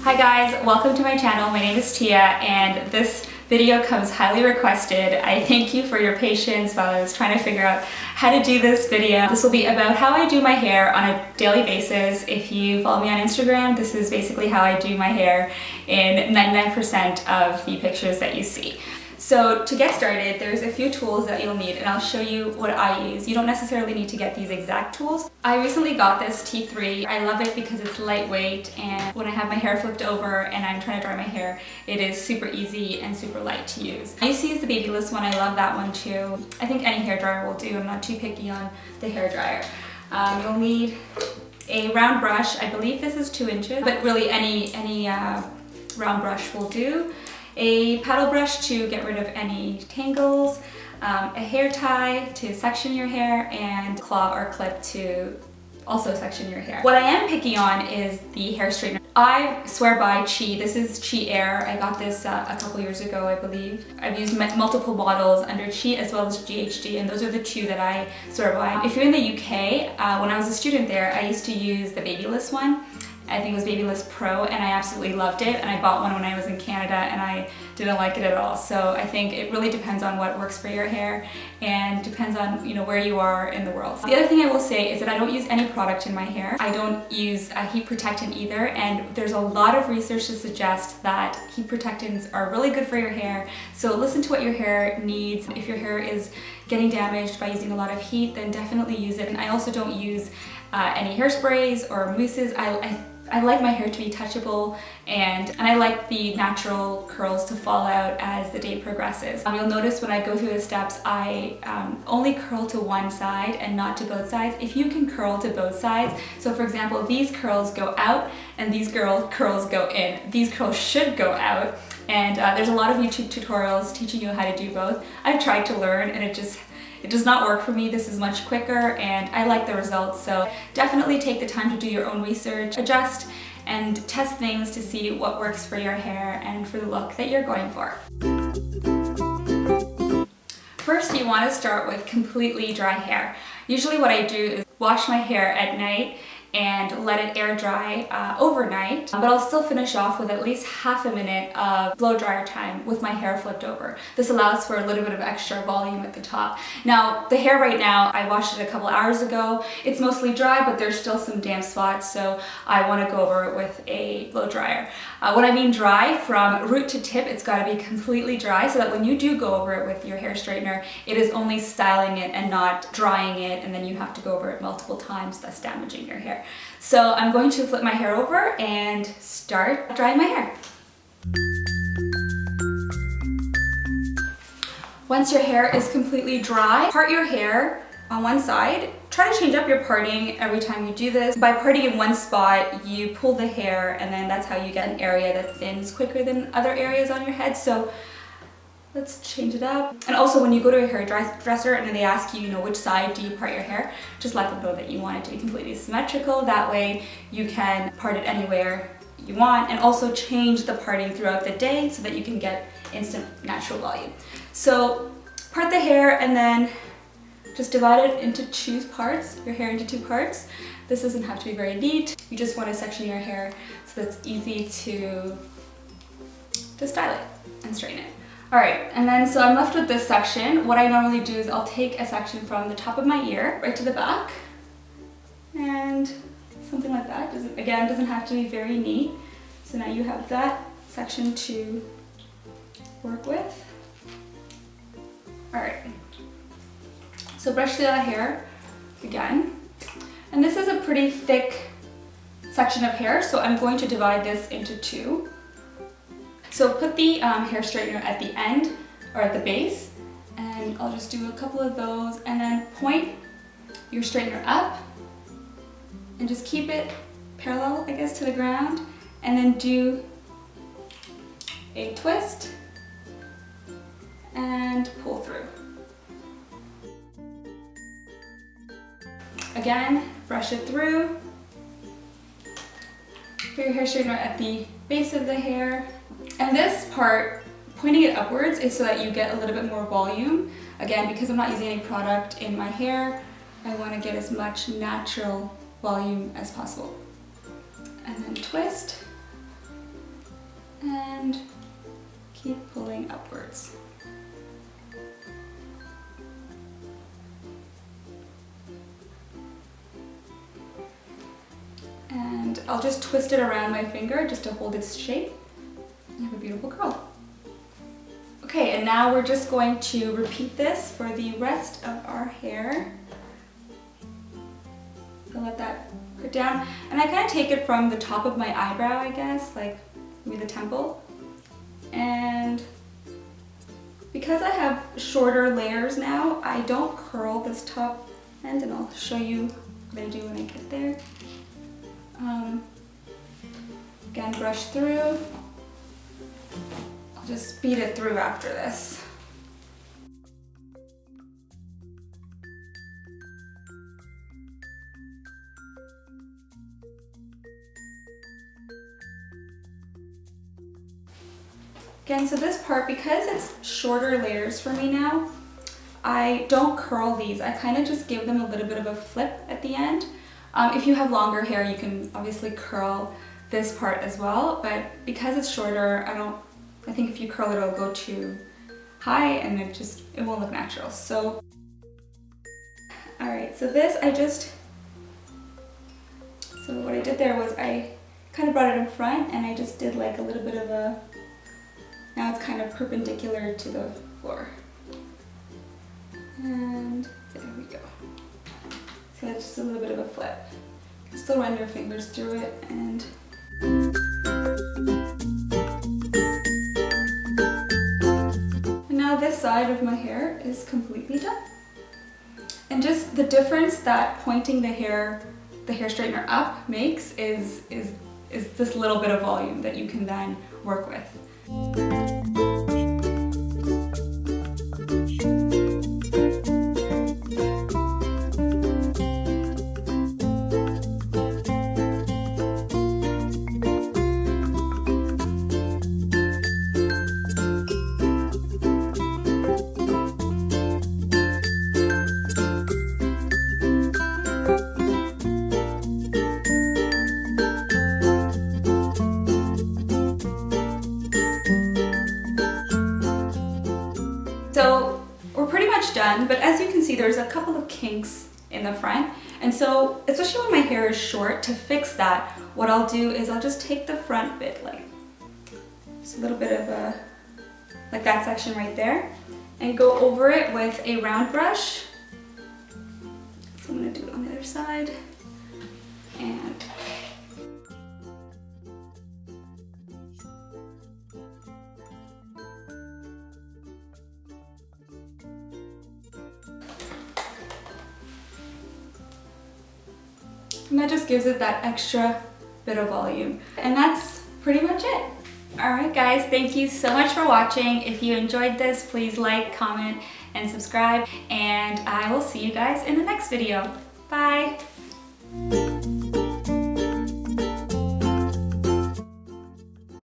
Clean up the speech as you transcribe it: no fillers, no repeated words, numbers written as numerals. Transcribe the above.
Hi guys, welcome to my channel. My name is Tia and this video comes highly requested. I thank you for your patience while I was trying to figure out how to do this video. This will be about how I do my hair on a daily basis. If you follow me on Instagram, this is basically how I do my hair in 99% of the pictures that you see. So to get started, there's a few tools that you'll need and I'll show you what I use. You don't necessarily need to get these exact tools. I recently got this T3. I love it because it's lightweight, and when I have my hair flipped over and I'm trying to dry my hair, it is super easy and super light to use. I used to use the Babyless one. I love that one too. I think any hairdryer will do. I'm not too picky on the hairdryer. You'll need a round brush. I believe this is 2 inches, but really any round brush will do. A paddle brush to get rid of any tangles, a hair tie to section your hair, and claw or clip to also section your hair. What I am picky on is the hair straightener. I swear by Chi. This is Chi Air. I got this a couple years ago, I believe. I've used multiple bottles under Chi as well as GHD, and those are the two that I swear by. If you're in the UK, when I was a student there, I used to use the Babyless one. I think it was Babyless Pro, and I absolutely loved it, and I bought one when I was in Canada and I didn't like it at all. So I think it really depends on what works for your hair and depends on where you are in the world. The other thing I will say is that I don't use any product in my hair. I don't use a heat protectant either, and there's a lot of research to suggest that heat protectants are really good for your hair. So listen to what your hair needs. If your hair is getting damaged by using a lot of heat, then definitely use it. And I also don't use any hairsprays or mousses. I like my hair to be touchable, and I like the natural curls to fall out as the day progresses. You'll notice when I go through the steps, I only curl to one side and not to both sides. If you can curl to both sides, so for example, these curls go out and these curls go in. These curls should go out, and there's a lot of YouTube tutorials teaching you how to do both. I've tried to learn and it does not work for me. This is much quicker and I like the results. So definitely take the time to do your own research, adjust and test things to see what works for your hair and for the look that you're going for. First, you want to start with completely dry hair. Usually what I do is wash my hair at night and let it air dry overnight, but I'll still finish off with at least half a minute of blow dryer time with my hair flipped over. This allows for a little bit of extra volume at the top. Now, the hair right now, I washed it a couple hours ago. It's mostly dry, but there's still some damp spots, so I want to go over it with a blow dryer. When I mean dry, from root to tip, it's got to be completely dry so that when you do go over it with your hair straightener, it is only styling it and not drying it, and then you have to go over it multiple times, thus damaging your hair. So I'm going to flip my hair over and start drying my hair. Once your hair is completely dry, part your hair on one side. Try to change up your parting every time you do this. By parting in one spot, you pull the hair, and then that's how you get an area that thins quicker than other areas on your head. So let's change it up. And also when you go to a hairdresser and they ask you, which side do you part your hair, just let them know that you want it to be completely symmetrical. That way you can part it anywhere you want, and also change the parting throughout the day so that you can get instant natural volume. So part the hair and then just divide it into your hair into two parts. This doesn't have to be very neat. You just want to section your hair so that it's easy to style it and straighten it. Alright, and then so I'm left with this section. What I normally do is I'll take a section from the top of my ear right to the back, and something like that. Doesn't have to be very neat. So now you have that section to work with. Alright, so brush through that hair again. And this is a pretty thick section of hair, so I'm going to divide this into two. So put the hair straightener at the end, or at the base, and I'll just do a couple of those, and then point your straightener up, and just keep it parallel, I guess, to the ground, and then do a twist, and pull through. Again, brush it through. Put your hair straightener at the base of the hair. And this part, pointing it upwards, is so that you get a little bit more volume. Again, because I'm not using any product in my hair, I want to get as much natural volume as possible. And then twist, and keep pulling upwards. And I'll just twist it around my finger just to hold its shape. You have a beautiful curl. Okay, and now we're just going to repeat this for the rest of our hair. So let that put down. And I kind of take it from the top of my eyebrow, I guess, like maybe the temple. And because I have shorter layers now, I don't curl this top end, and I'll show you what I do when I get there. Again, brush through. I'll just speed it through after this. Again, so this part, because it's shorter layers for me now, I don't curl these. I kind of just give them a little bit of a flip at the end. If you have longer hair, you can obviously curl this part as well, but because it's shorter, I think if you curl it, it'll go too high and it won't look natural. So, all right, so so what I did there was I kind of brought it in front and I just did like a little bit of now it's kind of perpendicular to the floor. And there we go. So that's just a little bit of a flip. Still run your fingers through it and now this side of my hair is completely done. And just the difference that pointing the hair straightener up makes is this little bit of volume that you can then work with. So we're pretty much done, but as you can see, there's a couple of kinks in the front. And so, especially when my hair is short, to fix that, what I'll do is I'll just take the front bit, like just a little bit of like that section right there, and go over it with a round brush. So I'm gonna do it on the other side. And that just gives it that extra bit of volume. And that's pretty much it. Alright guys, thank you so much for watching. If you enjoyed this, please like, comment, and subscribe. And I will see you guys in the next video. Bye!